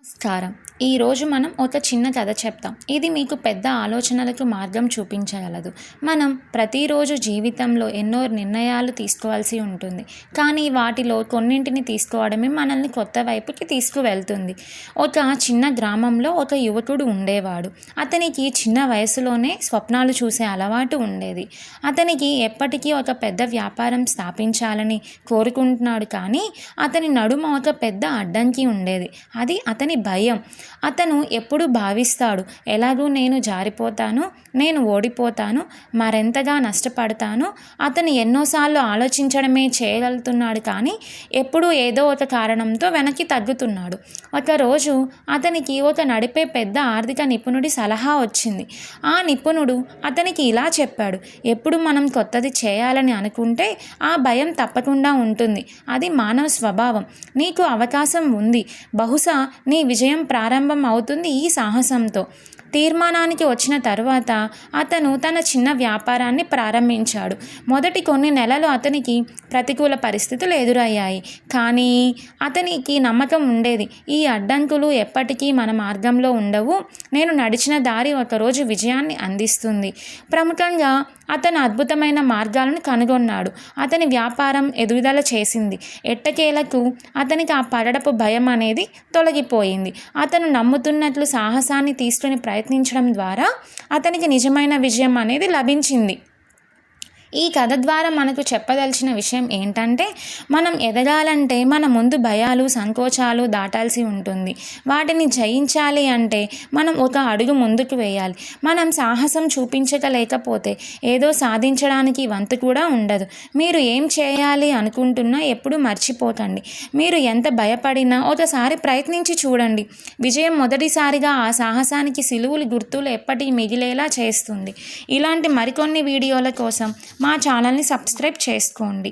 నమస్కారం. ఈరోజు మనం ఒక చిన్న కథ చెప్తాం. ఇది మీకు పెద్ద ఆలోచనలకు మార్గం చూపించగలదు. మనం ప్రతిరోజు జీవితంలో ఎన్నో నిర్ణయాలు తీసుకోవాల్సి ఉంటుంది. కానీ వాటిలో కొన్నింటిని తీసుకోవడమే మనల్ని కొత్త వైపుకి తీసుకువెళ్తుంది. ఒక చిన్న గ్రామంలో ఒక యువకుడు ఉండేవాడు. అతనికి చిన్న వయసులోనే స్వప్నాలు చూసే అలవాటు ఉండేది. అతనికి ఎప్పటికీ ఒక పెద్ద వ్యాపారం స్థాపించాలని కోరుకుంటున్నాడు. కానీ అతని నడుమ ఒక పెద్ద అడ్డంకి ఉండేది. అది అతని భయం. అతను ఎప్పుడు భావిస్తాడు, ఎలాగూ నేను జారిపోతాను, నేను ఓడిపోతాను, మరెంతగా నష్టపడతాను. అతను ఎన్నోసార్లు ఆలోచించడమే చేయగలుగుతున్నాడు. కానీ ఎప్పుడూ ఏదో ఒక కారణంతో వెనక్కి తగ్గుతున్నాడు. ఒకరోజు అతనికి ఒక నడిపే పెద్ద ఆర్థిక నిపుణుడి సలహా వచ్చింది. ఆ నిపుణుడు అతనికి ఇలా చెప్పాడు, ఎప్పుడు మనం కొత్తది చేయాలని అనుకుంటే ఆ భయం తప్పకుండా ఉంటుంది. అది మానవ స్వభావం. నీకు అవకాశం ఉంది. బహుశా నీ విజయం ప్రారంభం అవుతుంది ఈ సాహసంతో. తీర్మానానికి వచ్చిన తరువాత అతను తన చిన్న వ్యాపారాన్ని ప్రారంభించాడు. మొదటి కొన్ని నెలలు అతనికి ప్రతికూల పరిస్థితులు ఎదురయ్యాయి. కానీ అతనికి నమ్మకం ఉండేది, ఈ అడ్డంకులు ఎప్పటికీ మన మార్గంలో ఉండవు. నేను నడిచిన దారి ఒకరోజు విజయాన్ని అందిస్తుంది. ప్రముఖంగా అతను అద్భుతమైన మార్గాలను కనుగొన్నాడు. అతని వ్యాపారం ఎదుగుదల చేసింది. ఎట్టకేలకు అతనికి ఆ పడడపు భయం అనేది తొలగిపోయింది. అతను నమ్ముతున్నట్లు సాహసాన్ని తీసుకుని ప్రయత్నించడం ద్వారా అతనికి నిజమైన విజయం అనేది లభించింది. ఈ కథ ద్వారా మనకు చెప్పదలిచిన విషయం ఏంటంటే, మనం ఎదగాలంటే మన ముందు భయాలు, సంకోచాలు దాటాల్సి ఉంటుంది. వాటిని జయించాలి అంటే మనం ఒక అడుగు ముందుకు వేయాలి. మనం సాహసం చూపించలేకపోతే ఏదో సాధించడానికి వంతు కూడా ఉండదు. మీరు ఏం చేయాలి అనుకుంటున్నా ఎప్పుడు మర్చిపోకండి. మీరు ఎంత భయపడినా ఒకసారి ప్రయత్నించి చూడండి. విజయం మొదటిసారిగా ఆ సాహసానికి సిలువులు గుర్తులు ఎప్పటికీ మిగిలేలా చేస్తుంది. ఇలాంటి మరికొన్ని వీడియోల కోసం మా ఛానల్ని సబ్స్క్రైబ్ చేసుకోండి.